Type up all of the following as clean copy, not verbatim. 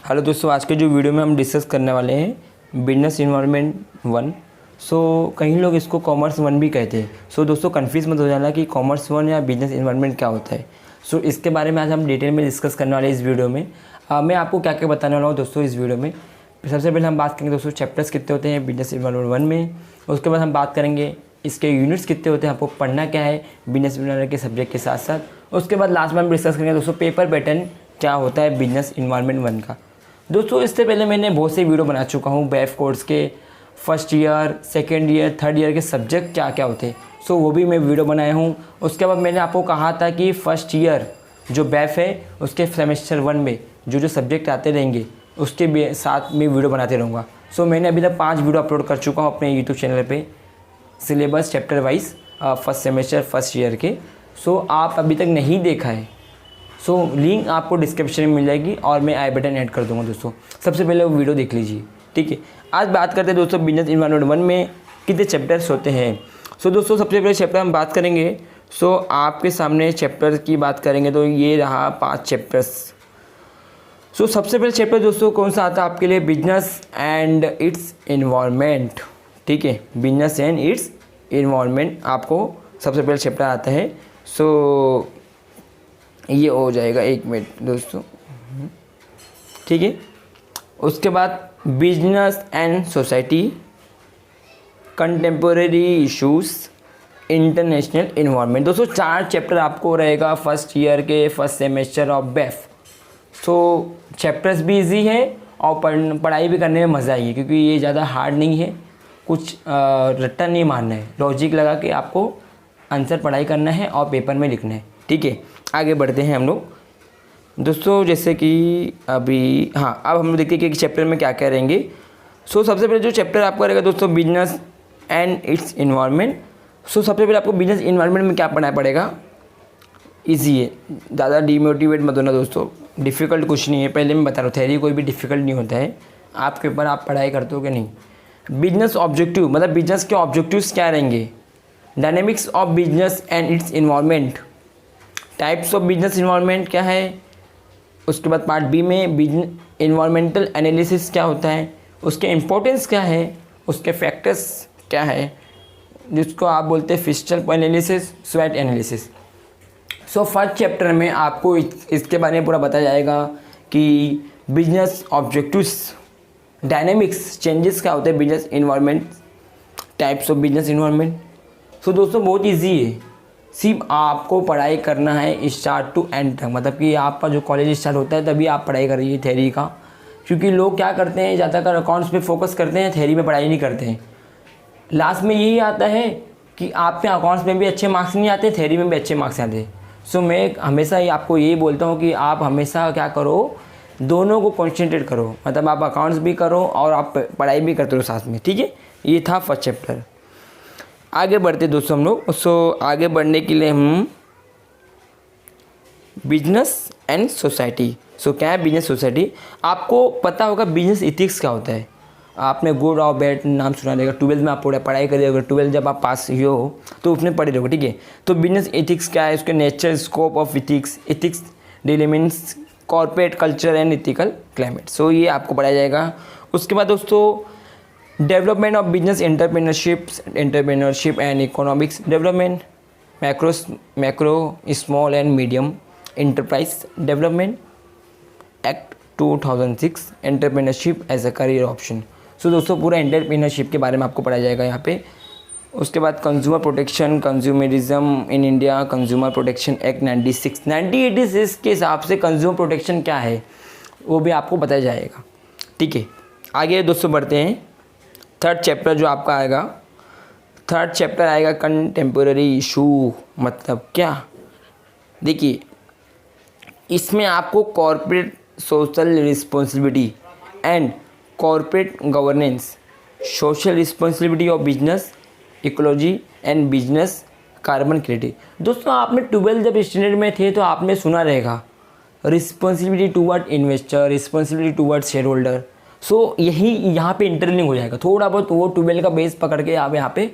Hello दोस्तों, आज के जो वीडियो में हम डिस्कस करने वाले हैं बिजनेस इन्वायरमेंट 1। कई लोग इसको कॉमर्स 1 भी कहते हैं। दोस्तों कंफ्यूज मत हो जाना कि कॉमर्स 1 या बिजनेस इन्वायरमेंट क्या होता है। इसके बारे में आज हम डिटेल में डिस्कस करने वाले हैं इस वीडियो में। मैं आपको क्या क्या बताने वाला हूँ दोस्तों इस वीडियो में। सबसे पहले हम बात करेंगे दोस्तों चैप्टर्स कितने होते हैं बिजनेस इन्वायरमेंट 1 में। उसके बाद हम बात करेंगे इसके यूनिट्स कितने होते हैं, आपको पढ़ना क्या है बिजनेस इन्वायरमेंट के सब्जेक्ट के साथ साथ। उसके बाद लास्ट में हम डिस्कस करेंगे दोस्तों पेपर पैटर्न क्या होता है बिजनेस इन्वायरमेंट 1 का। दोस्तों इससे पहले मैंने बहुत से वीडियो बना चुका हूँ बैफ कोर्स के first year, second year, third year के सब्जेक्ट क्या क्या होते हैं। वो भी मैं वीडियो बनाया हूँ। उसके बाद मैंने आपको कहा था कि फर्स्ट ईयर जो बैफ है उसके सेमेस्टर 1 में जो सब्जेक्ट आते रहेंगे उसके साथ में वीडियो बनाते रहूँगा। मैंने अभी तक 5 वीडियो अपलोड कर चुका हूँ अपने यूट्यूब चैनल पे syllabus chapter wise first semester first year के। आप अभी तक नहीं देखा है लिंक आपको डिस्क्रिप्शन में मिल जाएगी और मैं आई बटन ऐड कर दूंगा दोस्तों। सबसे पहले वो वीडियो देख लीजिए, ठीक है। आज बात करते हैं दोस्तों बिजनेस इन्वायरमेंट 1 में कितने चैप्टर्स होते हैं। दोस्तों सबसे पहले चैप्टर हम बात करेंगे। आपके सामने चैप्टर की बात करेंगे तो ये रहा 5 चैप्टर्स। सबसे पहले चैप्टर दोस्तों कौन सा आता है आपके लिए, बिजनेस एंड इट्स इन्वायरमेंट, ठीक है। बिजनेस एंड इट्स इन्वायरमेंट आपको सबसे पहले चैप्टर आता है। ये हो जाएगा 1 मिनट दोस्तों, ठीक है। उसके बाद business and society, contemporary issues, international environment. दोस्तों 4 चैप्टर आपको रहेगा फर्स्ट ईयर के first semester of BAIF. Chapters भी इजी है और पढ़ाई भी करने में मज़ा आएगी क्योंकि ये ज़्यादा हार्ड नहीं है, कुछ रट्टा नहीं मारना है, लॉजिक लगा के आपको आंसर पढ़ाई करना है और पेपर में लिखना है, ठीक है। आगे बढ़ते हैं हम लोग दोस्तों, जैसे कि अभी अब हम लोग देखते हैं कि एक चैप्टर में क्या क्या रहेंगे। सबसे पहले जो चैप्टर आपको रहेगा दोस्तों बिजनेस एंड इट्स इन्वायरमेंट। सबसे पहले आपको बिजनेस इन्वायरमेंट में क्या पढ़ना पड़ेगा, ईजी है, ज़्यादा डीमोटिवेट मत होना दोस्तों, डिफ़िकल्ट कुछ नहीं है। पहले मैं बता रहा हूँ थ्योरी कोई भी डिफ़िकल्ट नहीं होता है, आपके ऊपर आप पढ़ाई करते हो कि नहीं। बिजनेस ऑब्जेक्टिव मतलब बिजनेस के ऑब्जेक्टिव्स क्या रहेंगे, dynamics of business and it's environment, types of business environment क्या है। उसके बाद पार्ट बी में बिजनेस इन्वायरमेंटल एनालिसिस क्या होता है, उसके इम्पोर्टेंस क्या है, उसके फैक्टर्स क्या है, जिसको आप बोलते हैं फिस्टल एनालिसिस, स्वैट एनालिसिस। फर्स्ट चैप्टर में आपको इसके बारे में पूरा बताया जाएगा कि बिजनेस ऑब्जेक्टिव्स, डायनेमिक्स चेंजेस क्या होते हैं business environment, types of business environment. दोस्तों बहुत ईजी है, सिर्फ आपको पढ़ाई करना है स्टार्ट टू एंड तक। मतलब कि आपका जो कॉलेज स्टार्ट होता है तभी आप पढ़ाई कर रही है थ्योरी का, क्योंकि लोग क्या करते हैं ज़्यादातर अकाउंट्स पे फोकस करते हैं, थ्योरी में पढ़ाई नहीं करते हैं। लास्ट में यही आता है कि आप पे अकाउंट्स में भी अच्छे मार्क्स नहीं आते, थ्योरी में भी अच्छे मार्क्स आते हैं। मैं हमेशा ही आपको यही बोलता हूँ कि आप हमेशा क्या करो, दोनों को कॉन्सेंट्रेट करो, मतलब आप अकाउंट्स भी करो और आप पढ़ाई भी करते रहो साथ में, ठीक है। ये था फर्स्ट चैप्टर। आगे बढ़ते दोस्तों हम लोग। आगे बढ़ने के लिए हम बिजनेस एंड सोसाइटी। क्या है बिजनेस सोसाइटी, आपको पता होगा बिजनेस इथिक्स क्या होता है। आपने गुड और बैड नाम सुना रहेगा, 12th में आप पढ़ाई करिएगा, 12th जब आप पास हो तो उसमें पढ़े रहोगे, ठीक है। बिजनेस इथिक्स क्या है, उसके nature, scope of ethics, ethics dilemmas, corporate culture and ethical climate. ये आपको पढ़ाया जाएगा। उसके बाद दोस्तों development of business, entrepreneurship and economics development, macro small and medium enterprise development act 2006, entrepreneurship as a career option. दोस्तों पूरा एंटरप्रेन्योरशिप के बारे में आपको पढ़ाया जाएगा यहाँ पे। उसके बाद consumer protection, consumerism in India, consumer protection act 1986 के हिसाब से कंज्यूमर प्रोटेक्शन क्या है वो भी आपको बताया जाएगा, ठीक है। आगे दोस्तों बढ़ते हैं। थर्ड चैप्टर जो आपका आएगा, थर्ड चैप्टर आएगा कंटेम्पोरेरी इशू। मतलब क्या, देखिए इसमें आपको corporate social responsibility and corporate governance, social responsibility of business, ecology and business carbon credit. दोस्तों आपने 12th जब स्टैंडर्ड में थे तो आपने सुना रहेगा responsibility toward investor, responsibility toward share holder. यही यहाँ पे इंटरलिंक हो जाएगा, थोड़ा बहुत वो 12th का बेस पकड़ के आप यहाँ पे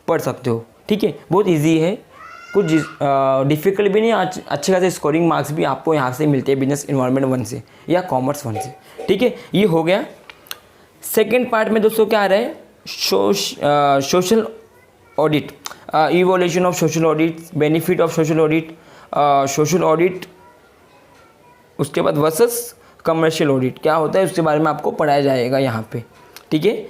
पढ़ सकते हो, ठीक है। बहुत ईजी है, कुछ डिफ़िकल्ट भी नहीं, अच्छे खासे स्कोरिंग मार्क्स भी आपको यहाँ से मिलते हैं बिजनेस इन्वायरमेंट 1 से या कॉमर्स 1 से। ठीक है, ये हो गया। सेकेंड पार्ट में दोस्तों क्या आ रहा है, social audit, evolution of social audit, benefit of social audit, उसके बाद वर्सेस कमर्शियल ऑडिट क्या होता है उसके बारे में आपको पढ़ाया जाएगा यहाँ पे। ठीक है,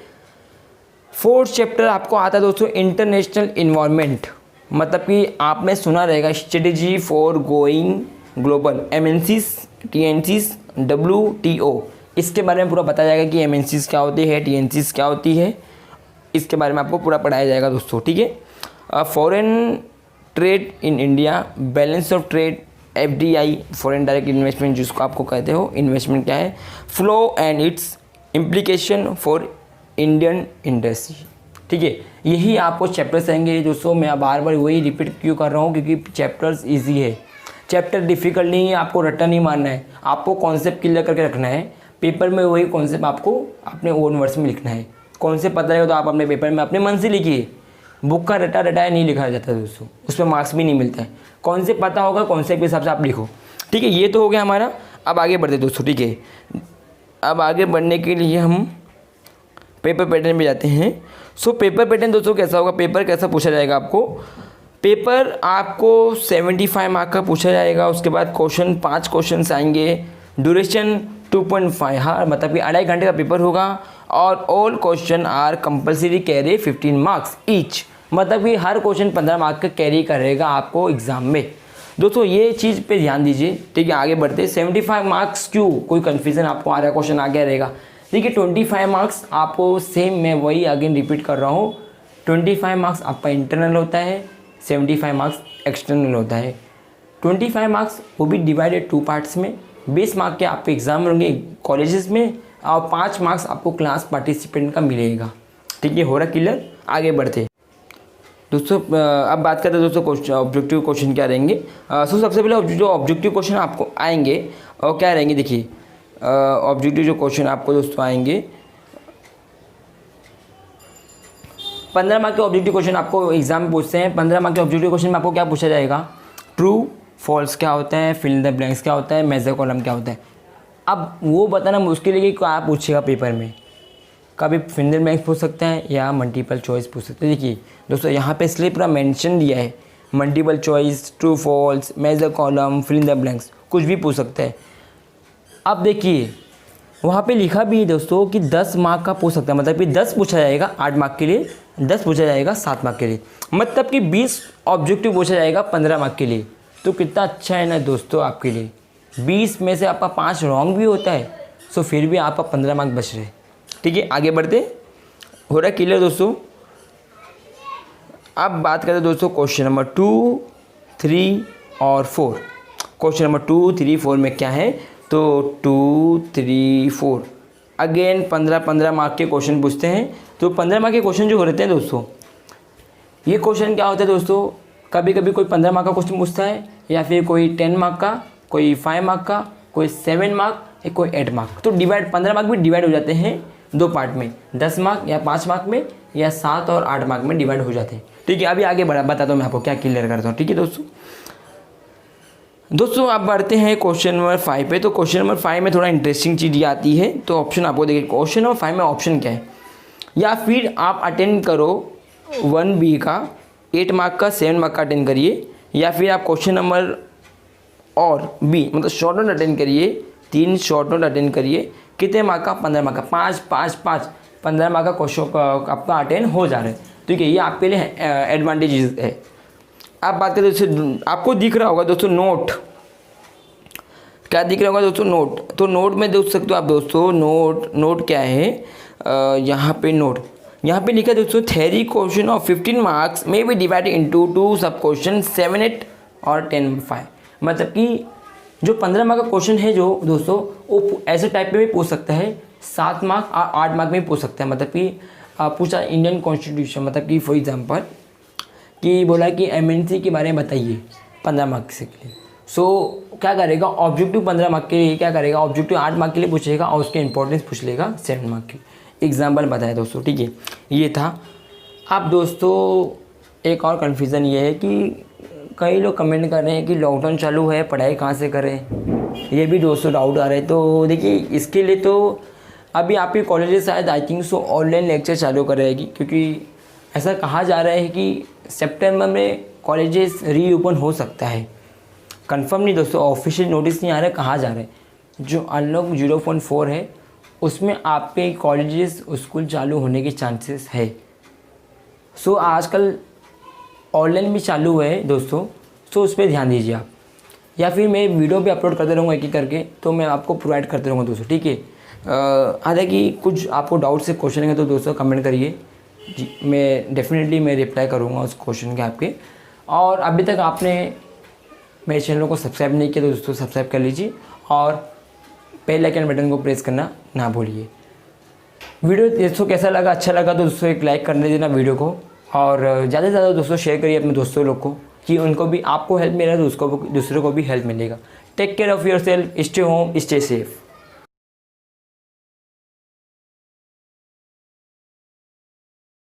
फोर्थ चैप्टर आपको आता है दोस्तों इंटरनेशनल इन्वायरमेंट, मतलब कि आपने सुना रहेगा strategy for going global, MNCs, TNCs, WTO, इसके बारे में पूरा बताया जाएगा कि MNCs क्या होती है, TNCs क्या होती है, इसके बारे में आपको पूरा पढ़ाया जाएगा दोस्तों। ठीक है, foreign trade in India, balance of trade, FDI, foreign direct investment जिसको आपको कहते हो, इन्वेस्टमेंट क्या है, flow and it's implication for Indian industry. ठीक है, यही आपको चैप्टर्स आएंगे दोस्तों। मैं बार बार वही रिपीट क्यों कर रहा हूँ, क्योंकि चैप्टर्स इजी है, चैप्टर डिफिकल्ट नहीं है, आपको रट्टा नहीं मारना है, आपको कॉन्सेप्ट क्लियर करके रखना है। पेपर में वही कॉन्सेप्ट आपको अपने ओन वर्ड्स में लिखना है। कॉन्सेप्ट पता है तो आप अपने पेपर में अपने मन से लिखिए, बुक का रटा रटाया नहीं लिखा जाता दोस्तों, उसमें मार्क्स भी नहीं मिलता है। कॉन्सेप्ट पता होगा, कॉन्सेप्ट के हिसाब से आप लिखो। ठीक है, ये तो हो गया हमारा। अब आगे बढ़ते दोस्तों। ठीक है, अब आगे बढ़ने के लिए हम पेपर पैटर्न में जाते हैं। सो पेपर पैटर्न दोस्तों कैसा होगा, पेपर कैसा पूछा जाएगा आपको, पेपर आपको 75 मार्क का पूछा जाएगा। उसके बाद क्वेश्चन 5 क्वेश्चन आएंगे, ड्यूरेशन 2.5, हाँ मतलब कि 2.5 घंटे का पेपर होगा। और all question are compulsory carry 15 marks each, मतलब कि हर क्वेश्चन 15 मार्क का कैरी करेगा आपको एग्जाम में। दोस्तों ये चीज़ पे ध्यान दीजिए। ठीक है, आगे बढ़ते। 75 मार्क्स क्यों, कोई कन्फ्यूजन आपको आ रहा है, क्वेश्चन आ गया रहेगा। देखिए 25 मार्क्स आपको सेम, मैं वही अगेन रिपीट कर रहा हूँ, 25 मार्क्स आपका इंटरनल होता है, 75 मार्क्स एक्सटर्नल होता है। 25 मार्क्स वो भी डिवाइडेड 2 पार्ट्स में, 20 मार्क के आपके एग्जाम होंगे कॉलेजेस में, और 5 मार्क्स आपको क्लास पार्टिसिपेंट का मिलेगा। ठीक है, हो रहा क्लियर। आगे बढ़ते दोस्तों। अब बात करते हैं दोस्तों ऑब्जेक्टिव क्वेश्चन क्या रहेंगे। सो सबसे पहले जो ऑब्जेक्टिव क्वेश्चन आपको आएंगे और क्या रहेंगे, देखिए ऑब्जेक्टिव जो क्वेश्चन आपको दोस्तों आएंगे, 15 मार्क के ऑब्जेक्टिव क्वेश्चन आपको एग्जाम में पूछते हैं। 15 मार्क के ऑब्जेक्टिव क्वेश्चन में आपको क्या पूछा जाएगा, ट्रू फॉल्स क्या होता है, फिल इन द ब्लैंक्स क्या होता है, मेजर कॉलम क्या होता है। अब वो बताना मुश्किल है कि क्या पूछेगा पेपर में, कभी फिल इन द ब्लैंक्स पूछ सकते हैं या मल्टीपल चॉइस पूछ सकते हैं। देखिए दोस्तों यहाँ पे इसलिए पूरा मेंशन दिया है, multiple choice, true false, major column, fill in the blanks, कुछ भी पूछ सकते हैं। अब देखिए वहाँ पे लिखा भी है दोस्तों कि 10 मार्क का पूछ सकता है, मतलब कि 10 पूछा जाएगा 8 मार्क के लिए, 10 पूछा जाएगा 7 मार्क के लिए, मतलब कि 20 ऑब्जेक्टिव पूछा जाएगा 15 मार्क के लिए। तो कितना अच्छा है ना दोस्तों आपके लिए, 20 में से आपका 5 रॉन्ग भी होता है, सो फिर भी आपका 15 मार्क बच रहे। ठीक है, आगे बढ़ते। हो रहा है क्लियर दोस्तों। अब बात करते हैं दोस्तों क्वेश्चन नंबर 2, 3 और 4। क्वेश्चन नंबर 2, 3, 4 में क्या है, तो 2, 3, 4 अगेन 15 मार्क के क्वेश्चन पूछते हैं। तो 15 मार्क के क्वेश्चन जो हो रहते हैं दोस्तों, ये क्वेश्चन क्या होता है दोस्तों, कभी कभी कोई 15 मार्क का क्वेश्चन पूछता है, या फिर कोई 10 मार्क का, कोई 5 मार्क का, कोई 7 मार्क, या कोई 8 मार्क। तो डिवाइड 15 मार्क भी डिवाइड हो जाते हैं 2 पार्ट में, 10 मार्क या 5 मार्क में, या 7 और 8 मार्क में डिवाइड हो जाते हैं। ठीक है, अभी आगे बताता हूँ मैं आपको क्या क्लियर करता हूँ। ठीक है दोस्तों अब बढ़ते हैं क्वेश्चन नंबर 5 पे। तो क्वेश्चन नंबर 5 में थोड़ा इंटरेस्टिंग चीज़ ये आती है। तो ऑप्शन आपको देखिए, क्वेश्चन नंबर 5 में ऑप्शन क्या है, या फिर आप अटेंड करो 1B का 8 मार्क का 7 मार्क का अटेंड करिए, या फिर आप क्वेश्चन नंबर और B मतलब शॉर्ट नोट अटेंड करिए, 3 शॉर्ट नोट अटेंड करिए। कितने मार्क का, 15 मार्क का, 5 15 मार्क का क्वेश्चन आपका अटेंड हो जा रहा है। ठीक है, ये आपके लिए एडवांटेजेस है। आप बात करें दोस्तों, आपको दिख रहा होगा दोस्तों नोट, क्या दिख रहा होगा दोस्तों, नोट। तो नोट में देख सकते हो आप दोस्तों, नोट क्या है, यहाँ पे नोट, यहाँ पे लिखा है दोस्तों, थ्योरी क्वेश्चन ऑफ 15 मार्क्स में बी डिवाइडेड इनटू 2 सब क्वेश्चन 7, 8 और 10, 5। मतलब कि जो 15 मार्क का क्वेश्चन है जो दोस्तों, वो ऐसे टाइप में भी पूछ सकता है, 7 मार्क और 8 मार्क में भी पूछ सकता है। मतलब कि पूछा इंडियन कॉन्स्टिट्यूशन, मतलब कि फॉर एग्जाम्पल कि बोला कि MNC के बारे में बताइए 15 मार्क के लिए। सो क्या करेगा, ऑब्जेक्टिव 15 मार्क के लिए क्या करेगा, ऑब्जेक्टिव 8 मार्क के लिए पूछेगा और उसके इंपॉर्टेंस पूछ लेगा 7 मार्क के। एग्जाम्पल बताया दोस्तों। ठीक है, ये था। अब दोस्तों एक और कन्फ्यूज़न ये है कि कई लोग कमेंट कर रहे हैं कि लॉकडाउन चालू है, पढ़ाई कहाँ से करें। ये भी दोस्तों डाउट आ रहा है। तो देखिए इसके लिए तो अभी आपके कॉलेजेस शायद I think so online lecture चालू करेगी, क्योंकि ऐसा कहा जा रहा है कि सितंबर में कॉलेजेस रीओपन हो सकता है। कंफर्म नहीं दोस्तों, ऑफिशियल नोटिस नहीं आ रहा है, कहा जा रहा है। जो अनलॉक 0.4 है उसमें आपके कॉलेजेस स्कूल चालू होने के चांसेस है। सो आजकल ऑनलाइन भी चालू हुआ है दोस्तों, सो उस पर ध्यान दीजिए आप, या फिर मैं वीडियो भी अपलोड करते रहूँगा एक एक करके, तो मैं आपको प्रोवाइड करते रहूँगा दोस्तों, ठीक है। हालांकि कुछ आपको डाउट से क्वेश्चन है तो दोस्तों कमेंट करिए जी, मैं डेफिनेटली मैं रिप्लाई करूँगा उस क्वेश्चन के आपके। और अभी तक आपने मेरे चैनल को सब्सक्राइब नहीं किया तो दोस्तों सब्सक्राइब कर लीजिए और बेल आइकन बटन को प्रेस करना ना भूलिए। वीडियो दोस्तों कैसा लगा, अच्छा लगा तो दोस्तों एक लाइक करने देना वीडियो को, और ज़्यादा से ज़्यादा दोस्तों शेयर करिए अपने दोस्तों लोग को, कि उनको भी आपको हेल्प मिलेगा तो उसको दूसरों को भी हेल्प मिलेगा। Take care of yourself, stay home, stay safe.